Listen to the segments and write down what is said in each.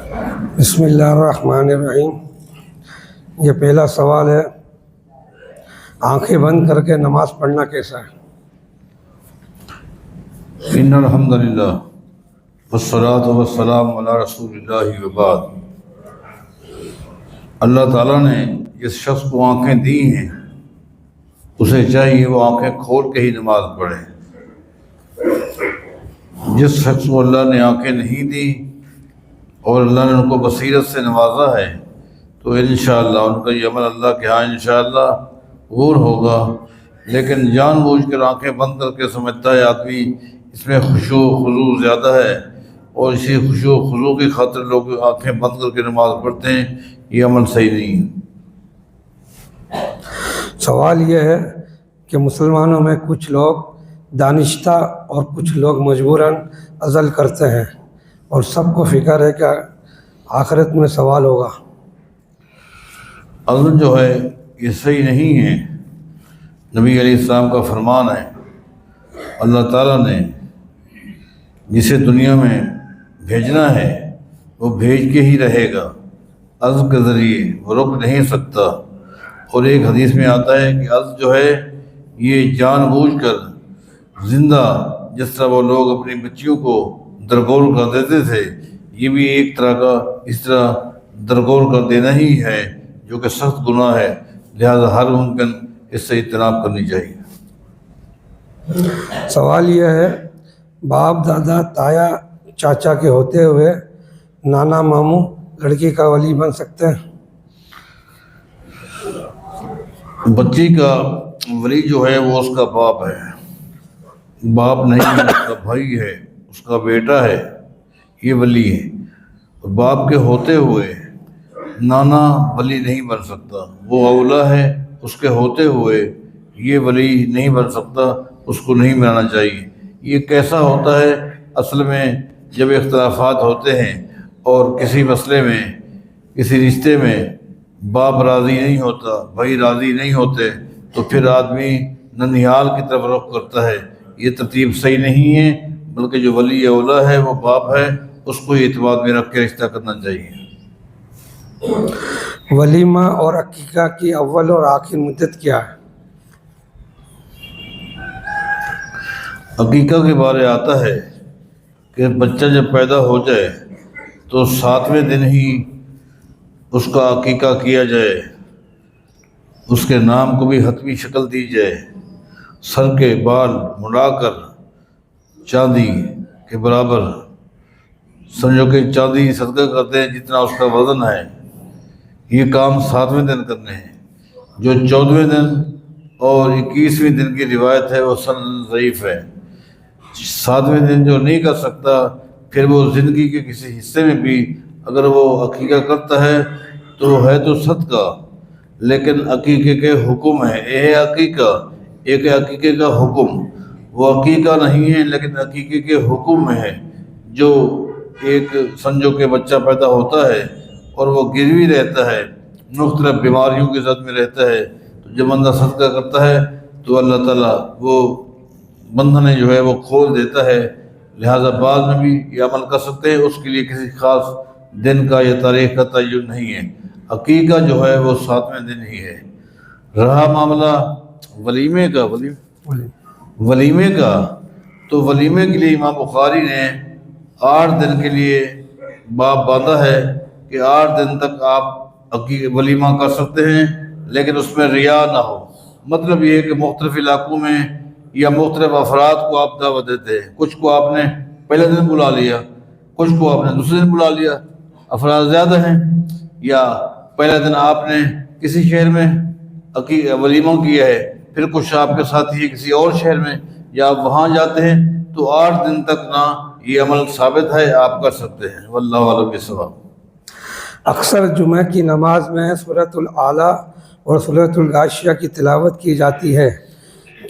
بسم اللہ الرحمن الرحیم۔ یہ پہلا سوال ہے، آنکھیں بند کر کے نماز پڑھنا کیسا ہے؟ ان الحمد للہ والصلاۃ والسلام علی رسول اللہ وبعد۔ اللہ تعالیٰ نے جس شخص کو آنکھیں دی ہیں اسے چاہیے وہ آنکھیں کھول کے ہی نماز پڑھے۔ جس شخص کو اللہ نے آنکھیں نہیں دی اور اللہ نے ان کو بصیرت سے نوازا ہے تو انشاءاللہ ان کا یہ عمل اللہ کے ہاں انشاءاللہ قبول ہوگا۔ لیکن جان بوجھ کر آنکھیں بند کر کے سمجھتا ہے آدمی اس میں خشوع و خضوع زیادہ ہے اور اسی خشوع و خضوع کی خاطر لوگ آنکھیں بند کر کے نماز پڑھتے ہیں، یہ عمل صحیح نہیں ہے۔ سوال یہ ہے کہ مسلمانوں میں کچھ لوگ دانشتہ اور کچھ لوگ مجبوراً عزل کرتے ہیں اور سب کو فکر ہے کہ آخرت میں سوال ہوگا۔ عزل جو ہے یہ صحیح نہیں ہے۔ نبی علیہ السلام کا فرمان ہے، اللہ تعالیٰ نے جسے دنیا میں بھیجنا ہے وہ بھیج کے ہی رہے گا، عزل کے ذریعے وہ رک نہیں سکتا۔ اور ایک حدیث میں آتا ہے کہ عزل جو ہے یہ جان بوجھ کر زندہ، جس طرح وہ لوگ اپنی بچیوں کو درگور کر دیتے تھے، یہ بھی ایک طرح کا اس طرح درگور کر دینا ہی ہے جو کہ سخت گناہ ہے، لہذا ہر ممکن اس سے اجتناب کرنی چاہیے۔ سوال یہ ہے، باپ دادا تایا چاچا کے ہوتے ہوئے نانا ماموں لڑکی کا ولی بن سکتے ہیں؟ بچی کا ولی جو ہے وہ اس کا باپ ہے، باپ نہیں ہے، اس کا بھائی ہے، اس کا بیٹا ہے، یہ ولی ہے۔ باپ کے ہوتے ہوئے نانا ولی نہیں بن سکتا، وہ اولا ہے، اس کے ہوتے ہوئے یہ ولی نہیں بن سکتا، اس کو نہیں بنانا چاہیے۔ یہ کیسا ہوتا ہے؟ اصل میں جب اختلافات ہوتے ہیں اور کسی مسئلے میں کسی رشتے میں باپ راضی نہیں ہوتا، بھائی راضی نہیں ہوتے تو پھر آدمی ننیال کی طرف رخ کرتا ہے۔ یہ ترتیب صحیح نہیں ہے، بلکہ جو ولی اولا ہے وہ باپ ہے، اس کو اعتماد میں رکھ کے رشتہ کرنا چاہیے۔ ولیمہ اور عقیقہ کی اول اور آخر مدت کیا ہے؟ عقیقہ کے بارے آتا ہے کہ بچہ جب پیدا ہو جائے تو 7ویں دن ہی اس کا عقیقہ کیا جائے، اس کے نام کو بھی حتمی شکل دی جائے، سر کے بال مڑا کر چاندی کے برابر، سمجھو کہ چاندی صدقہ کرتے ہیں جتنا اس کا وزن ہے، یہ کام 7ویں دن کرنے ہیں۔ جو 14ویں دن اور 21ویں دن کی روایت ہے وہ سند ضعیف ہے۔ 7ویں دن جو نہیں کر سکتا پھر وہ زندگی کے کسی حصے میں بھی اگر وہ عقیقہ کرتا ہے تو ہے تو صدقہ، لیکن عقیقے کے حکم ہے، یہ ہے عقیقہ، ایک عقیقے کا حکم، وہ عقیقہ نہیں ہے لیکن عقیقے کے حکم میں ہے۔ جو ایک سمجھو کہ بچہ پیدا ہوتا ہے اور وہ گروی رہتا ہے، مختلف بیماریوں کی زد میں رہتا ہے، تو جب بندہ صدقہ کرتا ہے تو اللہ تعالیٰ وہ بندھن جو ہے وہ کھول دیتا ہے، لہٰذا بعد میں بھی یہ عمل کر سکتے ہیں۔ اس کے لیے کسی خاص دن کا یا تاریخ کا تعین نہیں ہے، عقیقہ جو ہے وہ 7ویں دن ہی ہے۔ رہا معاملہ ولیمے کا، ولیمے کا تو ولیمے کے لیے امام بخاری نے 8 دن کے لیے باب باندھا ہے کہ 8 دن تک آپ ولیمہ کر سکتے ہیں، لیکن اس میں ریا نہ ہو۔ مطلب یہ ہے کہ مختلف علاقوں میں یا مختلف افراد کو آپ دعوت دیتے ہیں، کچھ کو آپ نے پہلے دن بلا لیا، کچھ کو آپ نے دوسرے دن بلا لیا، افراد زیادہ ہیں، یا پہلے دن آپ نے کسی شہر میں ولیمہ کیا ہے، پھر کچھ آپ کے ساتھی ہیں کسی اور شہر میں، یا آپ وہاں جاتے ہیں، تو 8 دن تک نہ یہ عمل ثابت ہے، آپ کر سکتے ہیں۔ واللہ اعلم بالصواب۔ اکثر جمعہ کی نماز میں سورۃ الاعلیٰ اور سورۃ الغاشیہ کی تلاوت کی جاتی ہے،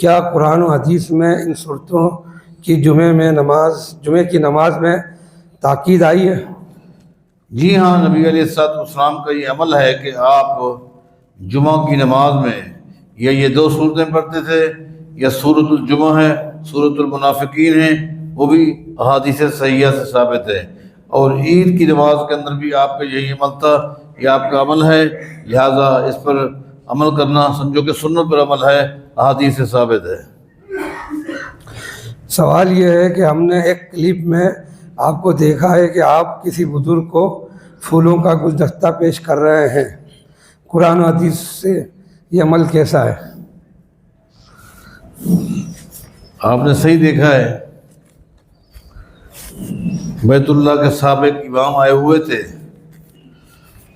کیا قرآن و حدیث میں ان صورتوں کی جمعے کی نماز میں تاکید آئی ہے؟ جی ہاں، نبی علیہ السلام کا یہ عمل ہے کہ آپ جمعہ کی نماز میں یا یہ 2 صورتیں پڑھتے تھے، یا سورۃ الجمعہ ہے، سورۃ المنافقین ہے، وہ بھی احادیث صحیحہ سے ثابت ہے۔ اور عید کی نماز کے اندر بھی آپ کا یہی عمل تھا، یہ آپ کا عمل ہے، لہٰذا اس پر عمل کرنا سمجھو کہ سنت پر عمل ہے، احادیث سے ثابت ہے۔ سوال یہ ہے کہ ہم نے ایک کلپ میں آپ کو دیکھا ہے کہ آپ کسی بزرگ کو پھولوں کا گلدستہ پیش کر رہے ہیں، قرآن و حدیث سے یہ عمل کیسا ہے؟ آپ نے صحیح دیکھا ہے، بیت اللہ کے سابق امام آئے ہوئے تھے،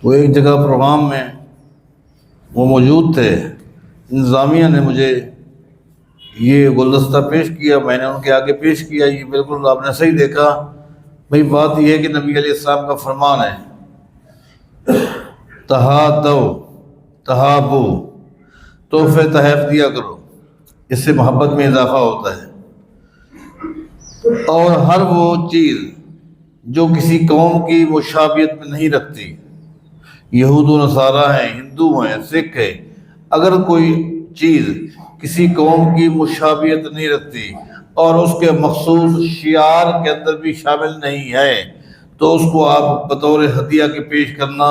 وہ ایک جگہ پروگرام میں وہ موجود تھے، انتظامیہ نے مجھے یہ گلدستہ پیش کیا، میں نے ان کے آگے پیش کیا، یہ بالکل آپ نے صحیح دیکھا۔ بھئی بات یہ ہے کہ نبی علیہ السلام کا فرمان ہے تحابو، تحفے تحائف دیا کرو، اس سے محبت میں اضافہ ہوتا ہے۔ اور ہر وہ چیز جو کسی قوم کی مشابہت میں نہیں رکھتی، یہود و نصارہ ہیں، ہندو ہیں، سکھ ہیں، اگر کوئی چیز کسی قوم کی مشابہت نہیں رکھتی اور اس کے مخصوص شعار کے اندر بھی شامل نہیں ہے تو اس کو آپ بطور ہدیہ کے پیش کرنا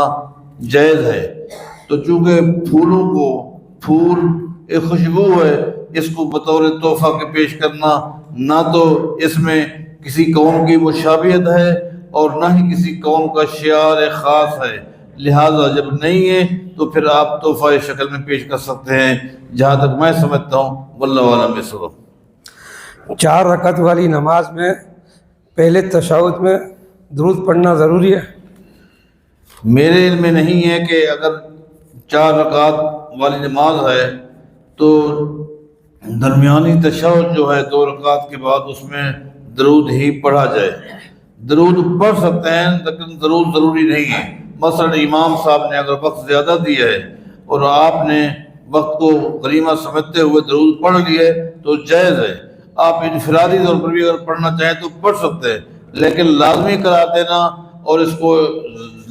جائز ہے۔ تو چونکہ پھول ایک خوشبو ہے، اس کو بطور تحفہ کے پیش کرنا نہ تو اس میں کسی قوم کی مشابہت ہے اور نہ ہی کسی قوم کا شعار خاص ہے، لہٰذا جب نہیں ہے تو پھر آپ تحفہ شکل میں پیش کر سکتے ہیں، جہاں تک میں سمجھتا ہوں، واللہ اعلم بالصواب۔ 4 رکعت والی نماز میں پہلے تشہد میں درود پڑھنا ضروری ہے؟ میرے علم میں نہیں ہے کہ اگر 4 رکعت والی نماز ہے تو درمیانی تشہد جو ہے 2 رکعت کے بعد اس میں درود ہی پڑھا جائے۔ درود پڑھ سکتے ہیں لیکن درود ضروری نہیں ہے۔ مثلا امام صاحب نے اگر وقت زیادہ دیا ہے اور آپ نے وقت کو غنیمت سمجھتے ہوئے درود پڑھ لیے تو جائز ہے، آپ انفرادی طور پر بھی اگر پڑھنا چاہیں تو پڑھ سکتے ہیں، لیکن لازمی قرار دینا اور اس کو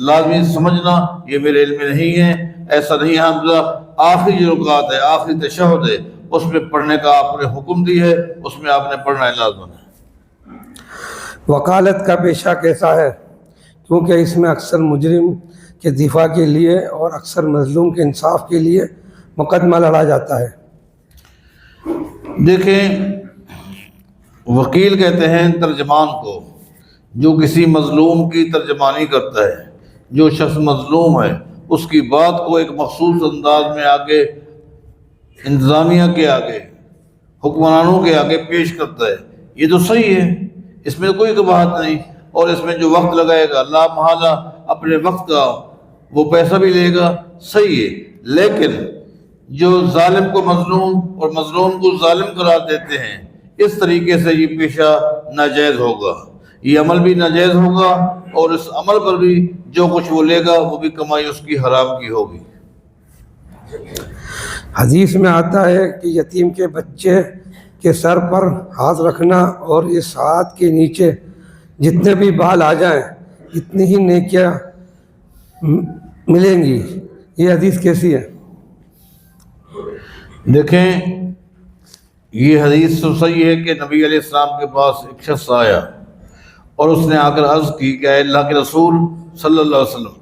لازمی سمجھنا یہ میرے علم میں نہیں ہے، ایسا نہیں ہے۔ حمزہ آخری جو رکعت ہے، آخری تشہد ہے، اس میں پڑھنے کا آپ نے حکم دی ہے، اس میں آپ نے پڑھنا ہے، لازم ہے۔ وکالت کا پیشہ کیسا ہے؟ کیونکہ اس میں اکثر مجرم کے دفاع کے لیے اور اکثر مظلوم کے انصاف کے لیے مقدمہ لڑا جاتا ہے۔ دیکھیں، وکیل کہتے ہیں ترجمان کو، جو کسی مظلوم کی ترجمانی کرتا ہے، جو شخص مظلوم ہے اس کی بات کو ایک مخصوص انداز میں آگے انتظامیہ کے آگے، حکمرانوں کے آگے پیش کرتا ہے، یہ تو صحیح ہے، اس میں کوئی قباحت نہیں، اور اس میں جو وقت لگائے گا لا محالہ اپنے وقت کا وہ پیسہ بھی لے گا، صحیح ہے۔ لیکن جو ظالم کو مظلوم اور مظلوم کو ظالم قرار دیتے ہیں، اس طریقے سے یہ پیشہ ناجائز ہوگا، یہ عمل بھی ناجائز ہوگا، اور اس عمل پر بھی جو کچھ وہ لے گا وہ بھی کمائی اس کی حرام کی ہوگی۔ حدیث میں آتا ہے کہ یتیم کے بچے کے سر پر ہاتھ رکھنا اور اس ہاتھ کے نیچے جتنے بھی بال آ جائیں اتنی ہی نیکیاں ملیں گی، یہ حدیث کیسی ہے؟ دیکھیں، یہ حدیث تو صحیح ہے کہ نبی علیہ السلام کے پاس ایک شخص آیا اور اس نے آ کر عرض کی کہ اے اللہ کے رسول صلی اللہ علیہ وسلم،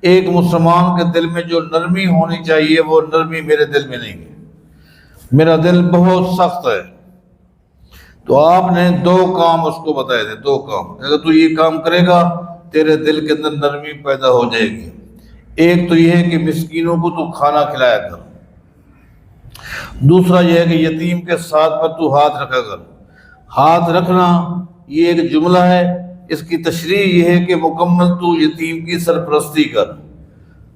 ایک مسلمان کے دل میں جو نرمی ہونی چاہیے وہ نرمی میرے دل میں نہیں ہے، میرا دل بہت سخت ہے۔ تو آپ نے 2 کام اس کو بتائے تھے، 2 کام، اگر تو یہ کام کرے گا تیرے دل کے اندر نرمی پیدا ہو جائے گی۔ ایک تو یہ ہے کہ مسکینوں کو تو کھانا کھلایا کر، دوسرا یہ ہے کہ یتیم کے ساتھ پر تو ہاتھ رکھا کر۔ ہاتھ رکھنا یہ ایک جملہ ہے، اس کی تشریح یہ ہے کہ مکمل تو یتیم کی سرپرستی کر۔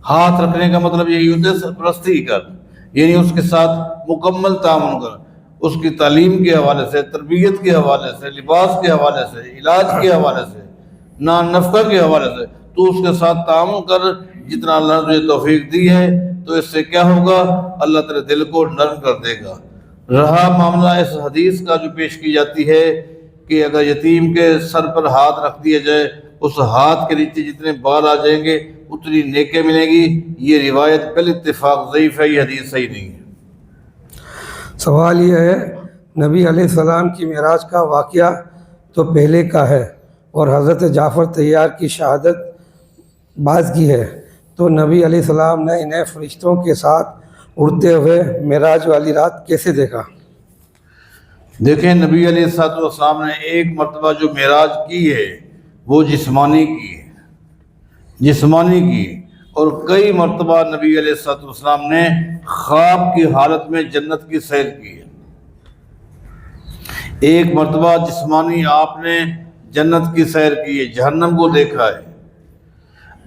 ہاتھ رکھنے کا مطلب یہی ہوتا ہے سرپرستی کر، یعنی اس کے ساتھ مکمل تعاون کر، اس کی تعلیم کے حوالے سے، تربیت کے حوالے سے، لباس کے حوالے سے، علاج کے حوالے سے، نان نفقہ کے حوالے سے تو اس کے ساتھ تعاون کر، جتنا اللہ نے تجھے توفیق دی ہے، تو اس سے کیا ہوگا؟ اللہ تیرے دل کو نرم کر دے گا۔ رہا معاملہ اس حدیث کا جو پیش کی جاتی ہے کہ اگر یتیم کے سر پر ہاتھ رکھ دیا جائے، اس ہاتھ کے نیچے جتنے بال آ جائیں گے اتنی نیکیاں ملیں گی، یہ روایت بال اتفاق ضعیف ہے، یہ حدیث صحیح نہیں ہے۔ سوال یہ ہے، نبی علیہ السلام کی معراج کا واقعہ تو پہلے کا ہے اور حضرت جعفر طیار کی شہادت باز کی ہے، تو نبی علیہ السلام نے انہیں فرشتوں کے ساتھ اڑتے ہوئے معراج والی رات کیسے دیکھا؟ دیکھیں، نبی علیہ السلام نے ایک مرتبہ جو معراج کی ہے وہ جسمانی کی ہے، جسمانی کی، اور کئی مرتبہ نبی علیہ السلام نے خواب کی حالت میں جنت کی سیر کی ہے۔ ایک مرتبہ جسمانی آپ نے جنت کی سیر کی ہے، جہنم کو دیکھا ہے،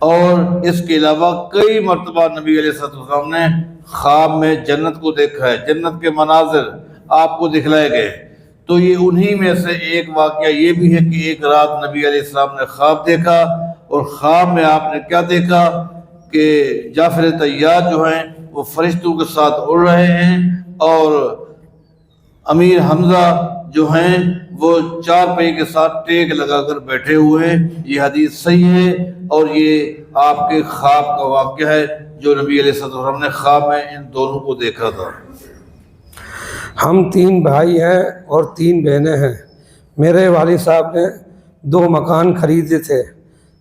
اور اس کے علاوہ کئی مرتبہ نبی علیہ السلام نے خواب میں جنت کو دیکھا ہے، جنت کے مناظر آپ کو دکھلائے گئے۔ تو یہ انہی میں سے ایک واقعہ یہ بھی ہے کہ ایک رات نبی علیہ السلام نے خواب دیکھا، اور خواب میں آپ نے کیا دیکھا کہ جعفر طیار جو ہیں وہ فرشتوں کے ساتھ اڑ رہے ہیں، اور امیر حمزہ جو ہیں وہ چار پہیے کے ساتھ ٹیک لگا کر بیٹھے ہوئے ہیں۔ یہ حدیث صحیح ہے، اور یہ آپ کے خواب کا واقعہ ہے جو نبی علیہ السلام نے خواب میں ان دونوں کو دیکھا تھا۔ ہم 3 بھائی ہیں اور 3 بہنیں ہیں۔ میرے والد صاحب نے 2 مکان خریدے تھے۔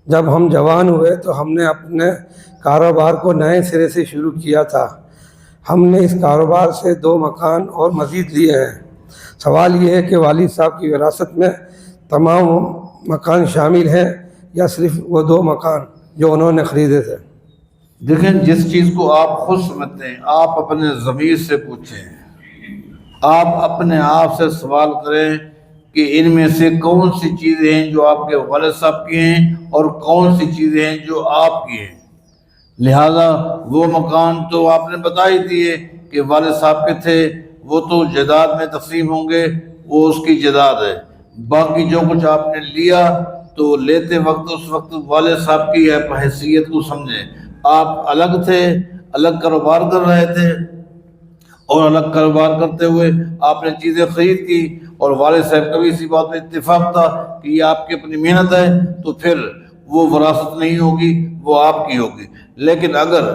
جب ہم جوان ہوئے تو ہم نے اپنے کاروبار کو نئے سرے سے شروع کیا تھا۔ ہم نے اس کاروبار سے 2 مکان اور مزید لیے ہیں۔ سوال یہ ہے کہ والد صاحب کی وراثت میں تمام مکان شامل ہیں یا صرف وہ 2 مکان جو انہوں نے خریدے تھے؟ دیکھیں، جس چیز کو آپ خود سمجھتے ہیں آپ اپنے ضمیر سے پوچھیں، آپ اپنے آپ سے سوال کریں کہ ان میں سے کون سی چیزیں ہیں جو آپ کے والد صاحب کی ہیں اور کون سی چیزیں ہیں جو آپ کی ہیں۔ لہذا وہ مکان تو آپ نے بتا ہی دیے کہ والد صاحب کے تھے، وہ تو جائیداد میں تقسیم ہوں گے، وہ اس کی جائیداد ہے۔ باقی جو کچھ آپ نے لیا تو لیتے وقت اس وقت والد صاحب کی حیثیت کو سمجھیں۔ آپ الگ تھے، الگ کاروبار کر رہے تھے، اور الگ کاروبار کرتے ہوئے آپ نے چیزیں خرید کی، اور والد صاحب کا بھی اسی بات میں اتفاق تھا کہ یہ آپ کی اپنی محنت ہے، تو پھر وہ وراثت نہیں ہوگی، وہ آپ کی ہوگی۔ لیکن اگر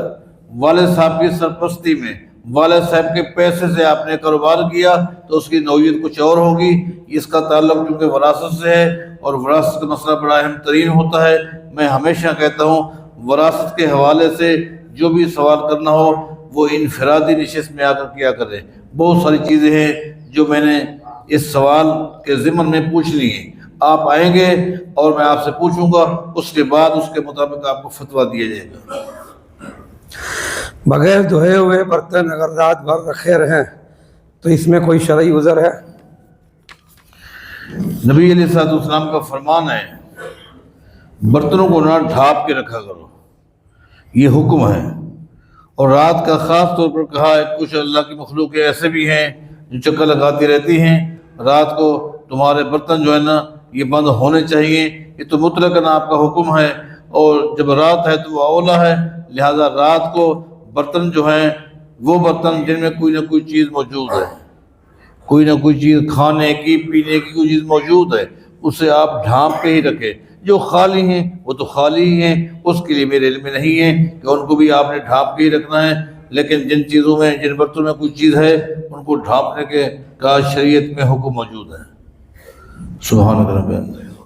والد صاحب کی سرپرستی میں والد صاحب کے پیسے سے آپ نے کاروبار کیا تو اس کی نوعیت کچھ اور ہوگی۔ اس کا تعلق کیونکہ وراثت سے ہے، اور وراثت کا مسئلہ بڑا اہم ترین ہوتا ہے۔ میں ہمیشہ کہتا ہوں وراثت کے حوالے سے جو بھی سوال کرنا ہو وہ انفرادی نشست میں آ کر کیا کریں۔ بہت ساری چیزیں ہیں جو میں نے اس سوال کے ضمن میں پوچھ لی ہیں، آپ آئیں گے اور میں آپ سے پوچھوں گا، اس کے بعد اس کے مطابق آپ کو فتویٰ دیا جائے گا۔ بغیر دھوئے ہوئے برتن اگر رات بھر رکھے رہیں تو اس میں کوئی شرعی عذر ہے؟ نبی علیہ السلام کا فرمان ہے برتنوں کو نہ ڈھانپ کے رکھا کرو، یہ حکم ہے۔ اور رات کا خاص طور پر کہا ہے، کچھ اللہ کی مخلوقیں ایسے بھی ہیں جو چکر لگاتی رہتی ہیں، رات کو تمہارے برتن جو ہے نا یہ بند ہونے چاہیے، یہ تو مطلقاً آپ کا حکم ہے، اور جب رات ہے تو وہ اولا ہے۔ لہذا رات کو برتن جو ہیں وہ برتن جن میں کوئی نہ کوئی چیز موجود ہے، کوئی نہ کوئی چیز کھانے کی پینے کی کوئی چیز موجود ہے، اسے آپ ڈھانپ کے ہی رکھیں۔ جو خالی ہیں وہ تو خالی ہی ہیں، اس کے لیے میرے علم میں نہیں ہے کہ ان کو بھی آپ نے ڈھانپ کے ہی رکھنا ہے، لیکن جن چیزوں میں جن برتنوں میں کوئی چیز ہے ان کو ڈھانپنے کے کا شریعت میں حکم موجود ہے۔ سبحان اللہ۔